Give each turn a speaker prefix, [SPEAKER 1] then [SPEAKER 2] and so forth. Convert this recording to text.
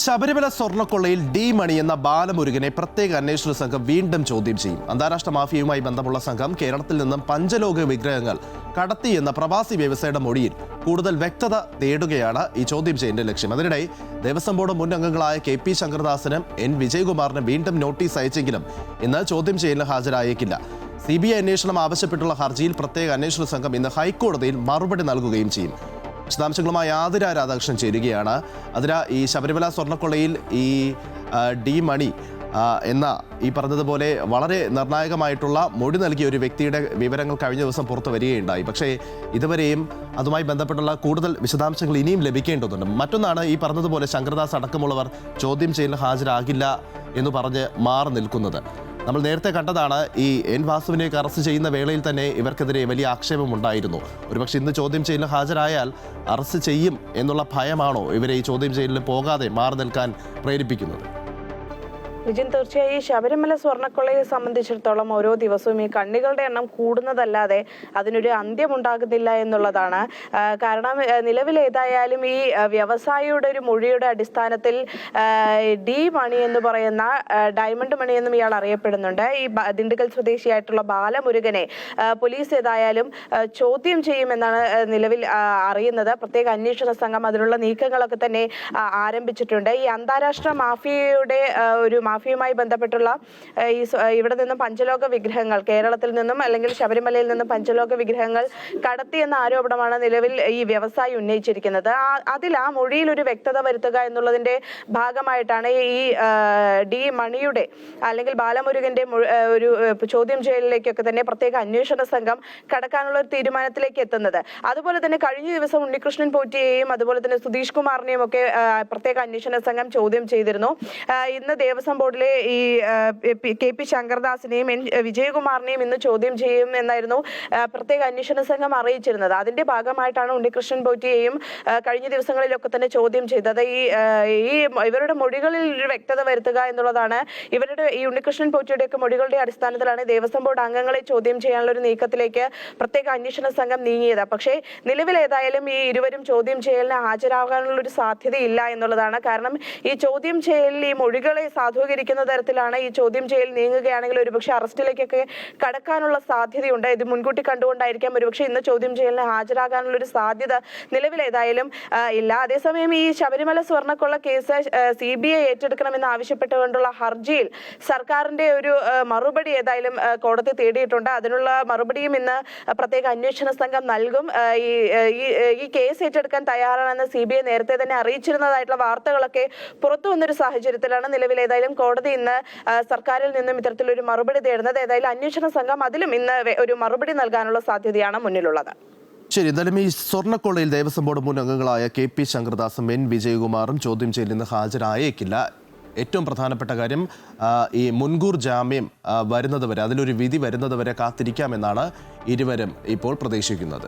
[SPEAKER 1] Sabarimala സ്വർണ്ണക്കൊള്ളയിൽ D മണി എന്ന ബാലമുരുകനെ പ്രത്യേക അന്വേഷണ സംഘം വീണ്ടും ചോദ്യം ചെയ്യും. അന്താരാഷ്ട്ര മാഫിയയുമായി ബന്ധമുള്ള സംഘം കേരളത്തിൽ നിന്നും പഞ്ചലോക വിഗ്രഹങ്ങൾ കടത്തിയെന്ന പ്രവാസി വ്യവസായിയുടെ മൊഴിയിൽ കൂടുതൽ വ്യക്തത തേടുകയാണ് ഈ ചോദ്യം ചെയ്യലിന്റെ ലക്ഷ്യം. അതിനിടെ ദേവസ്വം ബോർഡ് മുൻ അംഗങ്ങളായ KP ശങ്കരദാസിനും N വിജയകുമാറിനും വീണ്ടും നോട്ടീസ് അയച്ചെങ്കിലും ഇന്ന് ചോദ്യം ചെയ്യലിന് ഹാജരായേക്കില്ല. CBI അന്വേഷണം ആവശ്യപ്പെട്ടുള്ള ഹർജിയിൽ പ്രത്യേക അന്വേഷണ സംഘം ഇന്ന് ഹൈക്കോടതിയിൽ മറുപടി നൽകുകയും ചെയ്യും. വിശദാംശങ്ങളുമായി ആതിര രാധാകൃഷ്ണൻ ചേരുകയാണ്. അതിന് ഈ ശബരിമല സ്വർണ്ണക്കൊള്ളയിൽ ഈ ഡി മണി എന്ന ഈ പറഞ്ഞതുപോലെ വളരെ നിർണായകമായിട്ടുള്ള മൊഴി നൽകിയ ഒരു വ്യക്തിയുടെ വിവരങ്ങൾ കഴിഞ്ഞ ദിവസം പുറത്തു വരികയുണ്ടായി. പക്ഷേ ഇതുവരെയും അതുമായി ബന്ധപ്പെട്ടുള്ള കൂടുതൽ വിശദാംശങ്ങൾ ഇനിയും ലഭിക്കേണ്ടതുണ്ട്. മറ്റൊന്നാണ് ഈ പറഞ്ഞതുപോലെ ശങ്കരദാസ് അടക്കമുള്ളവർ ചോദ്യം ചെയ്യലിന് ഹാജരാകില്ല എന്ന് പറഞ്ഞ് മാറി നിൽക്കുന്നത്. നമ്മൾ നേരത്തെ കണ്ടതാണ് ഈ N വാസുവിനെയൊക്കെ അറസ്റ്റ് ചെയ്യുന്ന വേളയിൽ തന്നെ ഇവർക്കെതിരെ വലിയ ആക്ഷേപമുണ്ടായിരുന്നു. ഒരുപക്ഷെ ഇന്ന് ചോദ്യം ചെയ്യലിന് ഹാജരായാൽ അറസ്റ്റ് ചെയ്യും എന്നുള്ള ഭയമാണോ ഇവരെ ഈ ചോദ്യം ചെയ്യലിന് പോകാതെ മാറി നിൽക്കാൻ പ്രേരിപ്പിക്കുന്നത്?
[SPEAKER 2] വിജിൻ, തീർച്ചയായും ശബരിമല സ്വർണ്ണക്കൊള്ളയെ സംബന്ധിച്ചിടത്തോളം ഓരോ ദിവസവും ഈ കണ്ണികളുടെ എണ്ണം കൂടുന്നതല്ലാതെ അതിനൊരു അന്ത്യമുണ്ടാകുന്നില്ല എന്നുള്ളതാണ്. കാരണം നിലവിൽ ഏതായാലും ഈ വ്യവസായിയുടെ ഒരു മൊഴിയുടെ അടിസ്ഥാനത്തിൽ ഡി മണി എന്ന് പറയുന്ന ഡയമണ്ട് മണി എന്നും ഇയാൾ അറിയപ്പെടുന്നുണ്ട്. ഈ ദിണ്ടുകൽ സ്വദേശിയായിട്ടുള്ള ബാലമുരുകനെ പോലീസ് ഏതായാലും ചോദ്യം ചെയ്യുമെന്നാണ് നിലവിൽ അറിയുന്നത്. പ്രത്യേക അന്വേഷണ സംഘം അതിനുള്ള നീക്കങ്ങളൊക്കെ തന്നെ ആരംഭിച്ചിട്ടുണ്ട്. ഈ അന്താരാഷ്ട്ര മാഫിയുമായി ബന്ധപ്പെട്ടുള്ള ഇവിടെ നിന്നും പഞ്ചലോക വിഗ്രഹങ്ങൾ കേരളത്തിൽ നിന്നും അല്ലെങ്കിൽ ശബരിമലയിൽ നിന്നും പഞ്ചലോക വിഗ്രഹങ്ങൾ കടത്തിയെന്ന ആരോപണമാണ് നിലവിൽ ഈ വ്യവസായി ഉന്നയിച്ചിരിക്കുന്നത്. അതിൽ ആ മൊഴിയിൽ ഒരു വ്യക്തത വരുത്തുക എന്നുള്ളതിന്റെ ഭാഗമായിട്ടാണ് ഈ ഡി മണിയുടെ അല്ലെങ്കിൽ ബാലമുരുകന്റെ ഒരു ചോദ്യം ചെയ്യലിലേക്കൊക്കെ തന്നെ പ്രത്യേക അന്വേഷണ സംഘം കടക്കാനുള്ള ഒരു തീരുമാനത്തിലേക്ക് എത്തുന്നത്. അതുപോലെ തന്നെ കഴിഞ്ഞ ദിവസം ഉണ്ണികൃഷ്ണൻ പോറ്റിയെയും അതുപോലെ തന്നെ സുധീഷ് കുമാറിനെയും ഒക്കെ പ്രത്യേക അന്വേഷണ സംഘം ചോദ്യം ചെയ്തിരുന്നു. ഇന്ന് ദേവസ്വം ബോർഡിലെ ഈ KP ശങ്കരദാസിനെയും N വിജയകുമാറിനെയും ഇന്ന് ചോദ്യം ചെയ്യും എന്നായിരുന്നു പ്രത്യേക അന്വേഷണ സംഘം അറിയിച്ചിരുന്നത്. അതിന്റെ ഭാഗമായിട്ടാണ് ഉണ്ണികൃഷ്ണൻ പോറ്റിയെയും കഴിഞ്ഞ ദിവസങ്ങളിലൊക്കെ തന്നെ ചോദ്യം ചെയ്തത്. ഇവരുടെ മൊഴികളിൽ ഒരു വ്യക്തത വരുത്തുക എന്നുള്ളതാണ്. ഈ ഉണ്ണികൃഷ്ണൻ പോറ്റിയുടെയൊക്കെ മൊഴികളുടെ അടിസ്ഥാനത്തിലാണ് ദേവസ്വം ബോർഡ് അംഗങ്ങളെ ചോദ്യം ചെയ്യാനുള്ള ഒരു നീക്കത്തിലേക്ക് പ്രത്യേക അന്വേഷണ സംഘം നീങ്ങിയത്. പക്ഷേ നിലവിൽ ഏതായാലും ഈ ഇരുവരും ചോദ്യം ചെയ്യലിന് ഹാജരാകാനുള്ള ഒരു സാധ്യതയില്ല എന്നുള്ളതാണ്. കാരണം ഈ ചോദ്യം ചെയ്യലിൽ ഈ മൊഴികളെ സാധൂകരിക്കുന്ന തരത്തിലാണ് ഈ ചോദ്യം ചെയ്യൽ നീങ്ങുകയാണെങ്കിൽ ഒരുപക്ഷെ അറസ്റ്റിലേക്കൊക്കെ കടക്കാനുള്ള സാധ്യതയുണ്ട്. ഇത് മുൻകൂട്ടി കണ്ടുകൊണ്ടായിരിക്കാം ഒരുപക്ഷെ ഇന്ന് ചോദ്യം ചെയ്യലിന് ഹാജരാകാനുള്ള ഒരു സാധ്യത നിലവിൽ ഏതായാലും ഇല്ല. അതേസമയം ഈ ശബരിമല സ്വർണ്ണക്കൊള്ള കേസ് CBI ഏറ്റെടുക്കണമെന്ന് ആവശ്യപ്പെട്ടുകൊണ്ടുള്ള ഹർജിയിൽ സർക്കാരിന്റെ ഒരു മറുപടി ഏതായാലും കോടതി തേടിയിട്ടുണ്ട്. അതിനുള്ള മറുപടിയും ഇന്ന് പ്രത്യേക അന്വേഷണ സംഘം നൽകും. ഈ കേസ് ഏറ്റെടുക്കാൻ തയ്യാറാണെന്ന് CBI നേരത്തെ തന്നെ അറിയിച്ചിരുന്നതായിട്ടുള്ള വാർത്തകളൊക്കെ പുറത്തു വന്നൊരു സാഹചര്യത്തിലാണ് നിലവിൽ ഏതായാലും കോടതി ഇന്ന് സർക്കാരിൽ നിന്നും ഇത്തരത്തിലൊരു മറുപടി തേടുന്നത്. ഏതായാലും അന്വേഷണ സംഘം അതിലും ഇന്ന് ഒരു മറുപടി നൽകാനുള്ള സാധ്യതയാണ് മുന്നിലുള്ളത്.
[SPEAKER 1] ശരി, എന്തായാലും ഈ സ്വർണ്ണക്കൊള്ളയിൽ ദേവസ്വം ബോർഡ് മുൻ അംഗങ്ങളായ KP ശങ്കരദാസും N വിജയകുമാറും ചോദ്യം ചെയ്യലിൽ നിന്ന് ഹാജരായേക്കില്ല. ഏറ്റവും പ്രധാനപ്പെട്ട കാര്യം ഈ മുൻകൂർ ജാമ്യം വരുന്നതുവരെ, അതിലൊരു വിധി വരുന്നതുവരെ കാത്തിരിക്കാമെന്നാണ് ഇരുവരും ഇപ്പോൾ പ്രതീക്ഷിക്കുന്നത്.